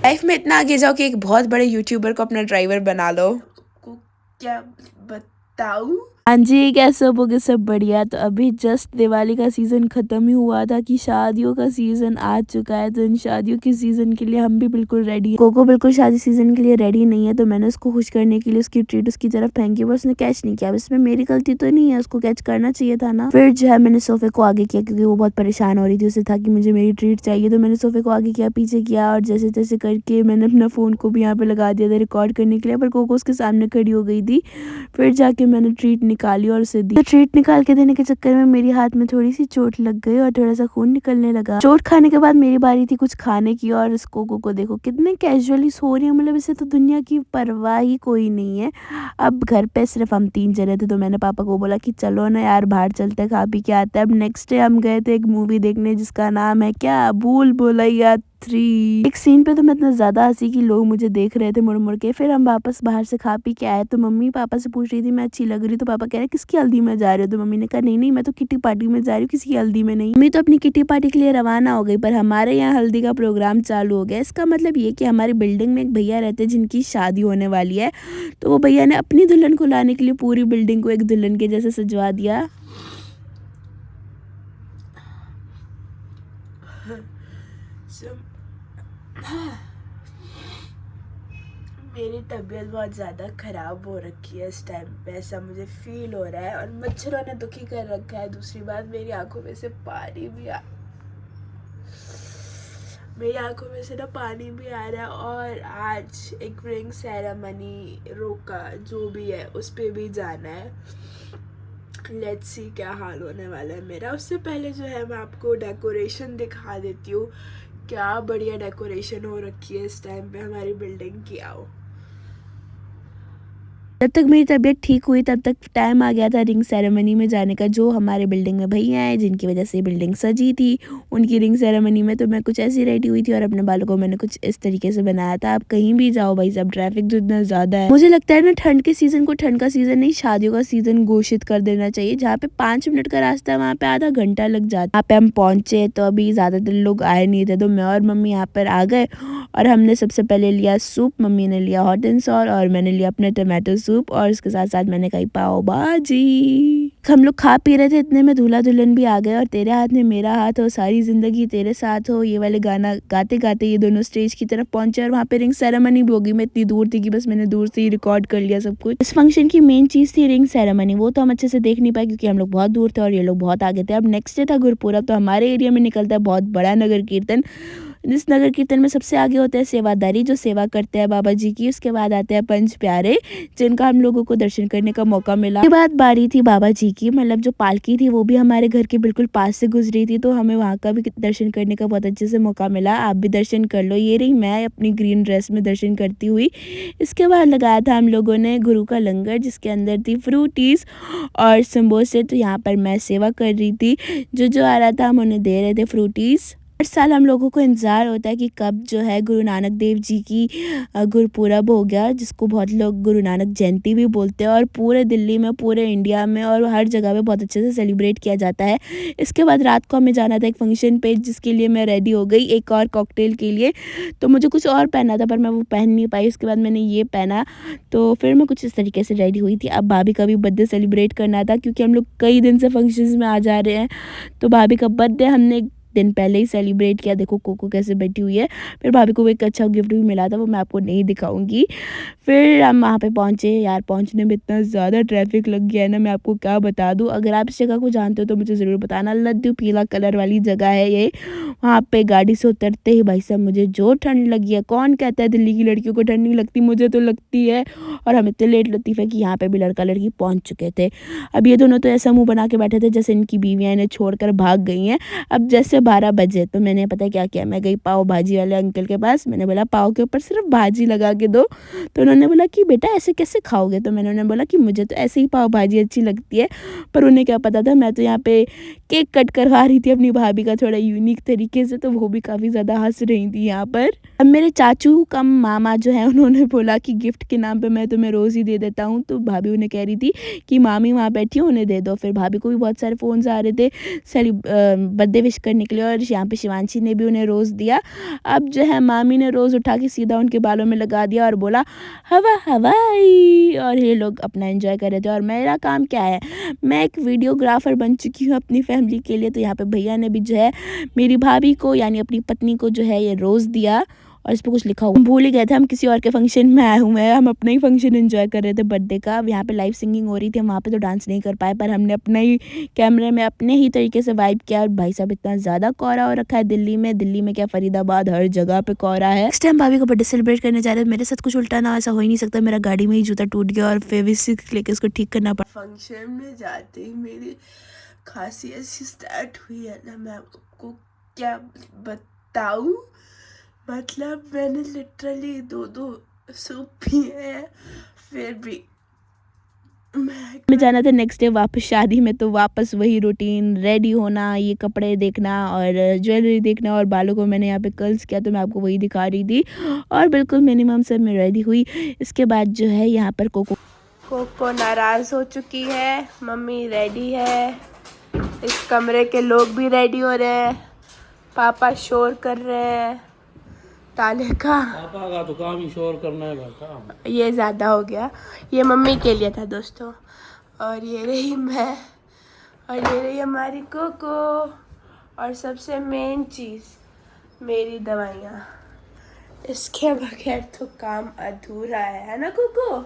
Life में इतना आगे जाओ कि एक बहुत बड़े यूट्यूबर को अपना ड्राइवर बना लो। को क्या बताऊं। हाँ जी, कैसे हो? सब बढ़िया। तो अभी जस्ट दिवाली का सीज़न ख़त्म ही हुआ था कि शादियों का सीज़न आ चुका है। तो इन शादियों के सीज़न के लिए हम भी बिल्कुल रेडी हैं। कोको बिल्कुल शादी सीज़न के लिए रेडी नहीं है, तो मैंने उसको खुश करने के लिए उसकी ट्रीट उसकी तरफ फेंकी, पर उसने कैच नहीं किया। अब इसमें मेरी गलती तो नहीं है, उसको कैच करना चाहिए था ना। फिर जो है मैंने सोफे को आगे किया, क्योंकि वो बहुत परेशान हो रही थी। उसे था कि मुझे मेरी ट्रीट चाहिए, तो मैंने सोफे को आगे किया, पीछे किया, और जैसे तैसे करके मैंने अपना फ़ोन को भी यहाँ पे लगा दिया था रिकॉर्ड करने के लिए। पर कोको उसके सामने खड़ी हो गई थी। फिर जाके मैंने ट्रीट निकाली और उसे दी। तो ट्रीट निकाल के देने के चक्कर में मेरी हाथ में थोड़ी सी चोट लग गई और थोड़ा सा खून निकलने लगा। चोट खाने के बाद मेरी बारी थी कुछ खाने की, और इस कोको को देखो कितने कैजुअली सो रही है, मतलब इसे तो दुनिया की परवाह ही कोई नहीं है। अब घर पे सिर्फ हम 3 जने थे, तो मैंने पापा को बोला कि चलो ना यार बाहर चलते खा पी के आते हैं। अब नेक्स्ट डे हम गए थे एक मूवी देखने जिसका नाम है क्या, भूल भुलैया 3। एक सीन पे तो मैं इतना ज़्यादा हँसी कि लोग मुझे देख रहे थे मुड़ मुड़ के। फिर हम वापस बाहर से खा पी के आए, तो मम्मी पापा से पूछ रही थी मैं अच्छी लग रही, तो पापा कह रहे किसकी हल्दी में जा रहे हो। तो मम्मी ने कहा नहीं नहीं, मैं तो किटी पार्टी में जा रही हूँ, किसी की हल्दी में नहीं। मम्मी तो अपनी किटी पार्टी के लिए रवाना हो गई, पर हमारे यहाँ हल्दी का प्रोग्राम चालू हो गया। इसका मतलब ये कि हमारी बिल्डिंग में एक भैया रहते हैं जिनकी शादी होने वाली है। तो वो भैया ने अपनी दुल्हन को लाने के लिए पूरी बिल्डिंग को एक दुल्हन के जैसे सजवा दिया। मेरी तबीयत बहुत ज़्यादा ख़राब हो रखी है इस टाइम पे, ऐसा मुझे फील हो रहा है, और मच्छरों ने दुखी कर रखा है। दूसरी बात, मेरी आंखों में से पानी भी आ रहा है। और आज एक रिंग सेरेमनी रोका जो भी है उस पर भी जाना है। लेट्स सी क्या हाल होने वाला है मेरा। उससे पहले जो है मैं आपको डेकोरेशन दिखा देती हूँ। क्या बढ़िया डेकोरेशन हो रखी है इस टाइम पे हमारी बिल्डिंग की। आओ। जब तक मेरी तबीयत ठीक हुई तब तक टाइम आ गया था रिंग सेरेमनी में जाने का। जो हमारे बिल्डिंग में भैया हैं जिनकी वजह से बिल्डिंग सजी थी, उनकी रिंग सेरेमनी में तो मैं कुछ ऐसी रेडी हुई थी, और अपने बालों को मैंने कुछ इस तरीके से बनाया था। आप कहीं भी जाओ भाई साहब, ट्रैफिक जो इतना ज़्यादा है, मुझे लगता है ना ठंड के सीज़न को ठंड का सीज़न नहीं, शादियों का सीज़न घोषित कर देना चाहिए। जहाँ पे 5 मिनट का रास्ता है वहाँ पे आधा घंटा लग जाता है। यहाँ पे हम पहुँचे तो अभी ज़्यादातर लोग आए नहीं थे, तो मैं और मम्मी यहाँ पर आ गए, और हमने सबसे पहले लिया सूप, मम्मी ने लिया हॉट एंड सॉर, और मैंने लिया अपना टमाटो सूप, और इसके साथ साथ मैंने खाई पाव भाजी। हम लोग खा पी रहे थे, इतने में दूल्हा दुल्हन भी आ गए, और तेरे हाथ में मेरा हाथ हो, सारी जिंदगी तेरे साथ हो, ये वाले गाना गाते गाते ये दोनों स्टेज की तरफ पहुंचे। और वहाँ पे रिंग सेरेमनी भी होगी। मैं इतनी दूर थी कि बस मैंने दूर से ही रिकॉर्ड कर लिया सब कुछ। इस फंक्शन की मेन चीज़ थी रिंग सेरेमनी, वो तो हम अच्छे से देख नहीं पाए क्योंकि हम लोग बहुत दूर थे और ये लोग बहुत आगे थे। अब नेक्स्ट डे था गुरुपुरब, तो हमारे एरिया में निकलता है बहुत बड़ा नगर कीर्तन। इस नगर कीर्तन में सबसे आगे होते हैं सेवादारी, जो सेवा करते हैं बाबा जी की। उसके बाद आते हैं पंच प्यारे, जिनका हम लोगों को दर्शन करने का मौका मिला। उसके बाद बारी थी बाबा जी की, मतलब जो पालकी थी वो भी हमारे घर के बिल्कुल पास से गुजरी थी, तो हमें वहाँ का भी दर्शन करने का बहुत अच्छे से मौका मिला। आप भी दर्शन कर लो। ये रही मैं अपनी ग्रीन ड्रेस में दर्शन करती हुई। इसके बाद लगाया था हम लोगों ने गुरु का लंगर, जिसके अंदर थी फ्रूटीज और समोसे। तो यहाँ पर मैं सेवा कर रही थी, जो आ रहा था हम उन्हें दे रहे थे फ्रूटीज। हर साल हम लोगों को इंतज़ार होता है कि कब जो है गुरु नानक देव जी की गुरुपुरब हो गया, जिसको बहुत लोग गुरु नानक जयंती भी बोलते हैं, और पूरे दिल्ली में, पूरे इंडिया में और हर जगह पे बहुत अच्छे से सेलिब्रेट किया जाता है। इसके बाद रात को हमें जाना था एक फंक्शन पे, जिसके लिए मैं रेडी हो गई एक और कॉकटेल के लिए। तो मुझे कुछ और पहना था पर मैं वो पहन नहीं पाई। उसके बाद मैंने ये पहना, तो फिर मैं कुछ इस तरीके से रेडी हुई थी। अब भाभी का भी बर्थडे सेलिब्रेट करना था, क्योंकि हम लोग कई दिन से फंक्शंस में आ जा रहे हैं, तो भाभी का बर्थडे हमने दिन पहले ही सेलिब्रेट किया। देखो कोको कैसे बैठी हुई है। फिर भाभी को एक अच्छा गिफ्ट भी मिला था, वो मैं आपको नहीं दिखाऊंगी। फिर हम वहाँ पे पहुँचे। यार पहुँचने में इतना ज़्यादा ट्रैफिक लग गया है ना, मैं आपको क्या बता दूँ। अगर आप इस जगह को जानते हो तो मुझे ज़रूर बताना। लड्डू पीला कलर वाली जगह है ये। वहाँ पे गाड़ी से उतरते ही भाई साहब मुझे जो ठंड लगी है, कौन कहता है दिल्ली की लड़कियों को ठंड नहीं लगती, मुझे तो लगती है। और हम इतने लेट लतीफ़ है कि यहाँ पे भी लड़का लड़की पहुँच चुके थे। अब ये दोनों तो ऐसा मुँह बना के बैठे थे जैसे इनकी बीवियाँ इन्हें छोड़ कर भाग गई हैं। अब जैसे 12 बजे तो मैंने पता है क्या किया, मैं गई पाव भाजी वाले अंकल के पास। मैंने बोला पाव के ऊपर सिर्फ भाजी लगा के दो। तो उन्होंने बोला कि बेटा ऐसे कैसे खाओगे। तो मैंने उन्हें बोला कि मुझे तो ऐसे ही पाव भाजी अच्छी लगती है। पर उन्हें क्या पता था मैं तो यहाँ पे केक कट करवा रही थी अपनी भाभी का थोड़ा यूनिक तरीके से, तो वो भी काफ़ी ज़्यादा हंस रही थी यहाँ पर। अब मेरे चाचू कम मामा जो है उन्होंने बोला कि गिफ्ट के नाम पे मैं तुम्हें रोज़ ही दे देता हूँ। तो भाभी उन्हें कह रही थी कि मामी वहाँ बैठी हो, उन्हें दे दो। फिर भाभी को भी बहुत सारे फ़ोन्स आ रहे थे बर्थडे विश करने के के लिए। और यहाँ पे शिवांशी ने भी उन्हें रोज़ दिया। अब जो है मामी ने रोज़ उठा के सीधा उनके बालों में लगा दिया और बोला हवा हवाई, और ये लोग अपना एंजॉय कर रहे थे। और मेरा काम क्या है, मैं एक वीडियोग्राफर बन चुकी हूँ अपनी फैमिली के लिए। तो यहाँ पे भैया ने भी जो है मेरी भाभी को यानी अपनी पत्नी को जो है ये रोज़ दिया और इस पर कुछ लिखा हुआ। हम भूल ही गए थे हम किसी और के फंक्शन में आए हुए हैं, हम अपना ही फंक्शन एंजॉय कर रहे थे बर्थडे का। अब यहाँ पे लाइव सिंगिंग हो रही थी, हम वहाँ पे तो डांस नहीं कर पाए, पर हमने अपने ही कैमरे में अपने ही तरीके से वाइब किया। और भाई साहब इतना ज़्यादा कोहरा हो रखा है दिल्ली में क्या फरीदाबाद, हर जगह पे कोहरा है। नेक्स्ट टाइम भाभी का बर्थडे सेलिब्रेट करने जा रहे हैं, मेरे साथ कुछ उल्टा ना ऐसा हो ही नहीं सकता। मेरा गाड़ी में ही जूता टूट गया और फेविस्टिक लेके उसको ठीक करना पड़ा। फंक्शन में जाते ही मेरी खांसी ऐसी स्टार्ट हुई है ना, मैं आपको क्या बताऊं। मतलब मैंने लिटरली 2 सूप पिए हैं, फिर भी मैं जाना था नेक्स्ट डे वापस शादी में। तो वापस वही रूटीन, रेडी होना, ये कपड़े देखना और ज्वेलरी देखना, और बालों को मैंने यहाँ पे कर्ल्स किया तो मैं आपको वही दिखा रही थी। और बिल्कुल मिनिमम सब में रेडी हुई। इसके बाद जो है यहाँ पर कोको नाराज़ हो चुकी है, मम्मी रेडी है, इस कमरे के लोग भी रेडी हो रहे हैं, पापा शोर कर रहे हैं। ताले का पापा का तो काम ही शोर करना है, काम ये ज़्यादा हो गया। ये मम्मी के लिए था दोस्तों। और ये रही मैं, और ये रही हमारी कोको, और सबसे मेन चीज़ मेरी दवाइयाँ। इसके बगैर तो काम अधूरा है ना कोको।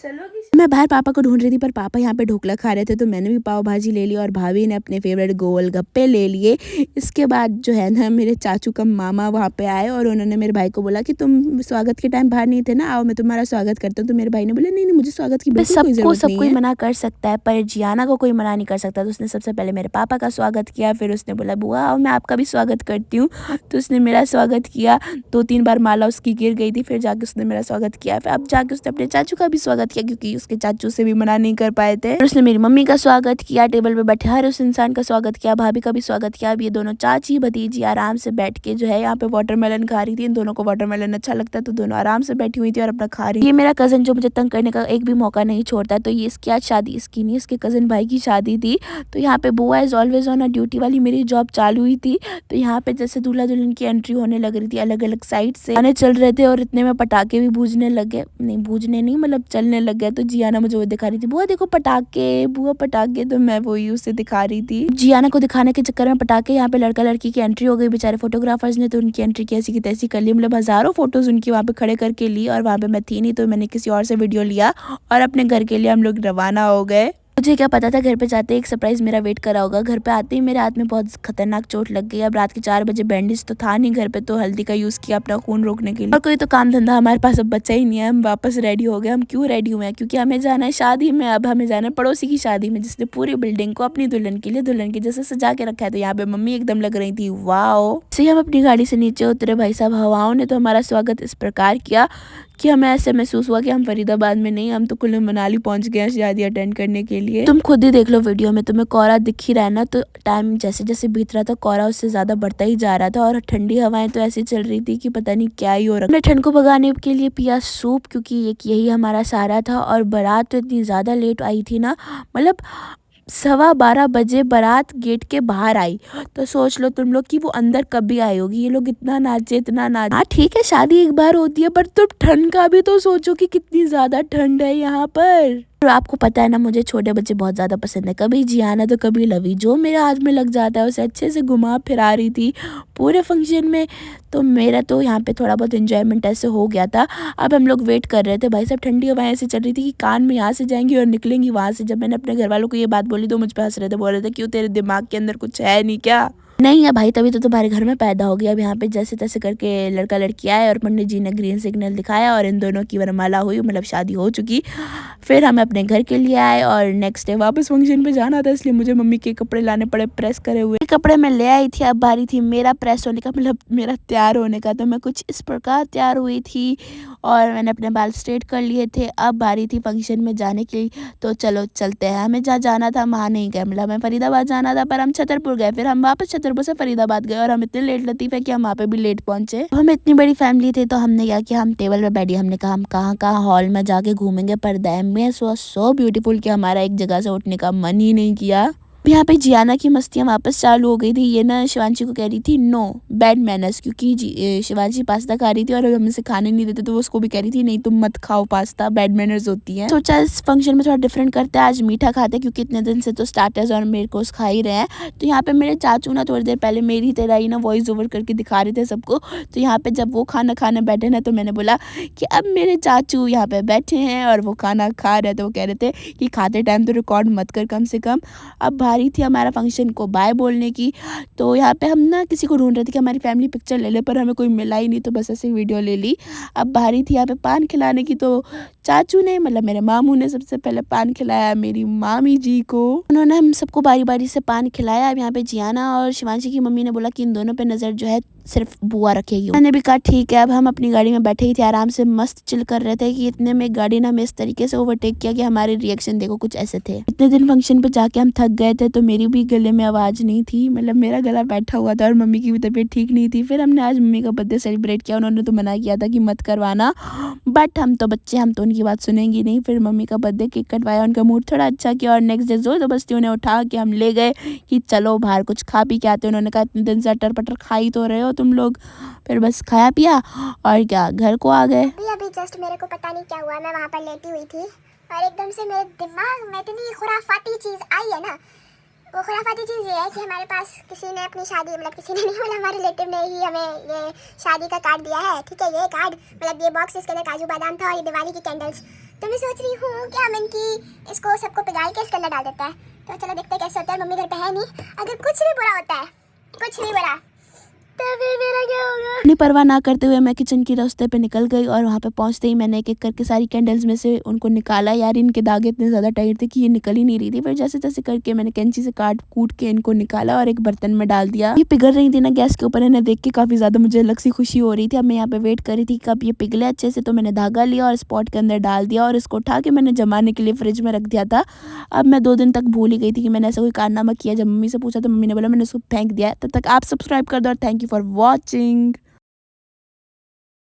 चलोगी? मैं बाहर पापा को ढूंढ रही थी, पर पापा यहाँ पे ढोकला खा रहे थे तो मैंने भी पाव भाजी ले ली और भाभी ने अपने फेवरेट गोलगप्पे ले लिए। इसके बाद जो है ना मेरे चाचू का मामा वहाँ पे आए और उन्होंने मेरे भाई को बोला कि तुम स्वागत के टाइम बाहर नहीं थे ना, आओ मैं तुम्हारा स्वागत करता हूँ। तो मेरे भाई ने बोला नहीं मुझे स्वागत की बिल्कुल कोई जरूरत नहीं है। मना कर सकता है पर जियाना को कोई मना नहीं कर सकता। तो उसने सबसे पहले मेरे पापा का स्वागत किया, फिर उसने बोला बुआ आओ मैं आपका भी स्वागत करती हूँ। तो उसने मेरा स्वागत किया, 2-3 बार माला उसकी गिर गई थी, फिर जाके उसने मेरा स्वागत किया। फिर अब जाके उसने अपने चाचू का भी स्वागत किया क्योंकि उसके चाचू से भी मना नहीं कर पाए थे। उसने मेरी मम्मी का स्वागत किया, टेबल पे बैठे हर उस इंसान का स्वागत किया, भाभी का भी स्वागत किया। अब ये दोनों चाची भतीजी आराम से बैठ के जो है यहाँ पे वाटरमेलन खा रही थी। इन दोनों को वाटरमेलन अच्छा लगता है तो दोनों आराम से बैठी हुई थी और अपना खा रही। ये मेरा कजन जो मुझे तंग करने का एक भी मौका नहीं छोड़ता। तो ये इसकी आज शादी, इसकी नहीं इसके कजन भाई की शादी थी। तो यहाँ पे बुआ is always on a duty वाली मेरी जॉब चालू हुई थी। तो यहाँ पे जैसे दूल्हा दुल्हन की एंट्री होने लग रही थी, अलग अलग साइड से गाने चल रहे थे और इतने में पटाखे भी बूझने लगे, नहीं बूझने नहीं मतलब चलने लग गए। तो जियाना मुझे वो दिखा रही थी बुआ देखो पटाखे, बुआ पटाखे। तो मैं वही उसे दिखा रही थी। जियाना को दिखाने के चक्कर में पटाखे, यहाँ पे लड़का लड़की की एंट्री हो गई। बेचारे फोटोग्राफर्स ने तो उनकी एंट्री कैसी की तैसी कर ली, मतलब हजारों फोटोज उनकी वहाँ पे खड़े करके ली। और वहाँ पे मैं थी नहीं तो मैंने किसी और से वीडियो लिया और अपने घर के लिए हम लोग रवाना हो गए। मुझे क्या पता था घर पे जाते एक सरप्राइज मेरा वेट करा होगा। घर पे आते ही मेरे हाथ में बहुत खतरनाक चोट लग गई। अब रात के 4 बजे, बैंडेज तो था नहीं घर पे, तो हल्दी का यूज किया अपना खून रोकने के लिए। और कोई तो काम धंधा हमारे पास अब बचा ही नहीं है। हम वापस रेडी हो गए। हम क्यों रेडी हुए हैं? क्योंकि हमें जाना है शादी में। अब हमें जाना है पड़ोसी की शादी में जिसने पूरी बिल्डिंग को अपनी दुल्हन के लिए दुल्हन के जैसे सजा के रखा है। तो यहाँ पे मम्मी एकदम लग रही थी वाओ। से हम अपनी गाड़ी से नीचे उतरे, भाई साहब हवाओं ने तो हमारा स्वागत इस प्रकार किया कि हमें ऐसे महसूस हुआ कि हम फरीदाबाद में नहीं, हम तो कुल्लू मनाली पहुंच गए हैं शादी अटेंड करने के लिए। तुम खुद ही देख लो वीडियो में, तुम्हें कोहरा दिख ही रहा है ना। तो टाइम जैसे जैसे बीत रहा था कोहरा उससे ज्यादा बढ़ता ही जा रहा था और ठंडी हवाएं तो ऐसी चल रही थी कि पता नहीं क्या ही हो रहा। हमने ठंड को भगाने के लिए पिया सूप क्योंकि एक यही हमारा सहारा था। और बारात तो इतनी ज्यादा लेट आई थी ना, मतलब 12:15 बजे बारात गेट के बाहर आई। तो सोच लो तुम लोग कि वो अंदर कभी आई होगी। ये लोग इतना नाचे इतना नाचे। हाँ ठीक है शादी एक बार होती है पर तुम ठंड का भी तो सोचो कि कितनी ज्यादा ठंड है यहाँ पर। और आपको पता है ना मुझे छोटे बच्चे बहुत ज्यादा पसंद है। कभी जियाना तो कभी लवी, जो मेरे हाथ में लग जाता है उसे अच्छे से घुमा फिरा रही थी पूरे फंक्शन में। तो मेरा तो यहाँ पे थोड़ा बहुत एंजॉयमेंट ऐसे हो गया था। अब हम लोग वेट कर रहे थे, भाई साहब ठंडी हवाएं ऐसे चल रही थी कि कान में यहाँ से जाएंगी और निकलेंगी वहां से। जब मैंने अपने घर वालों को ये बात बोली तो मुझ पर हंस रहे थे, बोल रहे थे क्यों तेरे दिमाग के अंदर कुछ है नहीं क्या? नहीं है भाई, तभी तो तुम्हारे घर में पैदा हो गया। अब यहाँ पे जैसे तैसे करके लड़का लड़की आए और पंडित जी ने ग्रीन सिग्नल दिखाया और इन दोनों की वरमाला हुई, मतलब शादी हो चुकी। फिर हम अपने घर के लिए आए और नेक्स्ट डे वापस फंक्शन पे जाना था, इसलिए मुझे मम्मी के कपड़े लाने पड़े प्रेस करे हुए। कपड़े मैं ले आई थी, अब बारी थी मेरा प्रेस होने का, मतलब मेरा तैयार होने का। तो मैं कुछ इस प्रकार तैयार हुई थी और मैंने अपने बाल स्ट्रेट कर लिए थे। अब बारी थी फंक्शन में जाने की। तो चलो चलते हैं। हमें जहाँ जाना था वहाँ नहीं गए, मतलब हमें फरीदाबाद जाना था पर हम छतरपुर गए। फिर हम वापस छतरपुर से फरीदाबाद गए और हम इतने लेट लतीफ़ है कि हम वहाँ पे भी लेट पहुंचे। हम इतनी बड़ी फैमिली थी तो हमने क्या किया, हम टेबल पे बैठी। हमने कहा हम कहाँ कहाँ हॉल में जाके घूमेंगे, पर दैम में सो ब्यूटीफुल कि हमारा एक जगह से उठने का मन ही नहीं किया। यहाँ पे जियाना की मस्तियाँ वापस चालू हो गई थी। ये ना शिवांशी को कह रही थी नो बैड मैनर्स, क्योंकि शिवांशी पास्ता खा रही थी और हम इसे खाने नहीं देते, तो वो उसको भी कह रही थी नहीं तुम मत खाओ पास्ता, बैड मैनर्स होती है। सोचा इस फंक्शन में थोड़ा डिफरेंट करते हैं, आज मीठा खाते हैं क्योंकि इतने दिन से तो स्टार्टर्स और मेरे कोर्स खा ही रहे हैं। तो यहाँ पे मेरे चाचू ना थोड़ी देर पहले मेरी तरह ही ना वॉइस ओवर करके दिखा रहे थे सबको। तो यहाँ पे जब वो खाना खाने बैठे ना, तो मैंने बोला कि अब मेरे चाचू यहाँ पे बैठे हैं और वो खाना खा रहे, तो वो कह रहे थे कि खाते टाइम तो रिकॉर्ड मत कर कम से कम। अब बारी थी हमारा फंक्शन को बाय बोलने की। तो यहाँ पे हम ना किसी को ढूंढ रहे थे कि हमारी फैमिली पिक्चर ले ले, पर हमें कोई मिला ही नहीं, तो बस ऐसे वीडियो ले ली। अब बारी थी यहाँ पे पान खिलाने की। तो चाचू ने मतलब मेरे मामू ने सबसे पहले पान खिलाया मेरी मामी जी को। उन्होंने हम सबको बारी बारी से पान खिलाया। अब यहाँ पे जियाना और शिवांशी की मम्मी ने बोला कि इन दोनों पे नज़र जो है सिर्फ बुआ रखेगी। मैंने भी कहा ठीक है। अब हम अपनी गाड़ी में बैठे ही थे, आराम से मस्त चिल कर रहे थे कि इतने में गाड़ी ने हमें इस तरीके से ओवरटेक किया कि हमारे रिएक्शन देखो कुछ ऐसे थे। इतने दिन फंक्शन पे जाके हम थक गए थे, तो मेरी भी गले में आवाज़ नहीं थी, मतलब मेरा गला बैठा हुआ था और मम्मी की भी तबीयत ठीक नहीं थी। फिर हमने आज मम्मी का बर्थडे सेलिब्रेट किया। उन्होंने तो मना किया था कि मत करवाना, बट हम तो बच्चे, हम तो उनकी बात सुनेंगे नहीं। फिर मम्मी का बर्थडे केक कटवाया, उनका मूड थोड़ा अच्छा किया और नेक्स्ट डे ज़बरदस्ती उन्हें उठा के हम ले गए कि चलो बाहर कुछ खा पी के आते। उन्होंने कहा इतने दिन से अटर पटर खा ही तो रहे हो तुम लोग। फिर बस खाया पिया और क्या घर को आ गए। अभी जस्ट मेरे को पता नहीं क्या हुआ, मैं वहाँ पर लेटी हुई थी और एकदम से मेरे दिमाग में इतनी खुराफाती चीज़ आई है ना। वो खुराफाती चीज़ ये है कि हमारे पास किसी ने अपनी शादी, मतलब किसी ने नहीं, मतलब हमारे रिलेटिव ने ही हमें ये शादी का कार्ड दिया है। ठीक है, ये कार्ड मतलब ये बॉक्स, इसके अंदर काजू बादाम था और ये दिवाली की कैंडल्स। तो मैं सोच रही हूँ कि हम इनकी इसको सबको पिघाल के इसके अंदर डाल देते हैं। तो चलो देखते कैसे होता है। मम्मी घर पे है नहीं, अगर कुछ भी बुरा होता है, कुछ भी बुरा, तो फिर मेरा क्या होगा। अपनी परवाह ना करते हुए मैं किचन की रास्ते पे निकल गई और वहाँ पे पहुँचते ही मैंने एक एक करके सारी कैंडल्स में से उनको निकाला। यार इनके दागे इतने ज़्यादा टाइट थे कि ये निकल ही नहीं रही थी। फिर जैसे तैसे करके मैंने कैंची से काट कूट के इनको निकाला और एक बर्तन में डाल दिया। ये पिघल रही थी ना गैस के ऊपर, इन्हें देख के काफ़ी ज़्यादा मुझे अलग सी खुशी हो रही थी। अब मैं यहाँ पे वेट कर रही थी कब ये पिघले अच्छे से। तो मैंने धागा लिया और स्पॉट के अंदर डाल दिया और इसको उठा के मैंने जमाने के लिए फ्रिज में रख दिया था। अब मैं 2 दिन तक भूल ही गई थी कि मैंने ऐसा कोई कारनामा किया। जब मम्मी से पूछा तो मम्मी ने बोला मैंने उसको फेंक दिया है। तब तक आप सब्सक्राइब कर दो और थैंक यू फॉर वॉचिंग।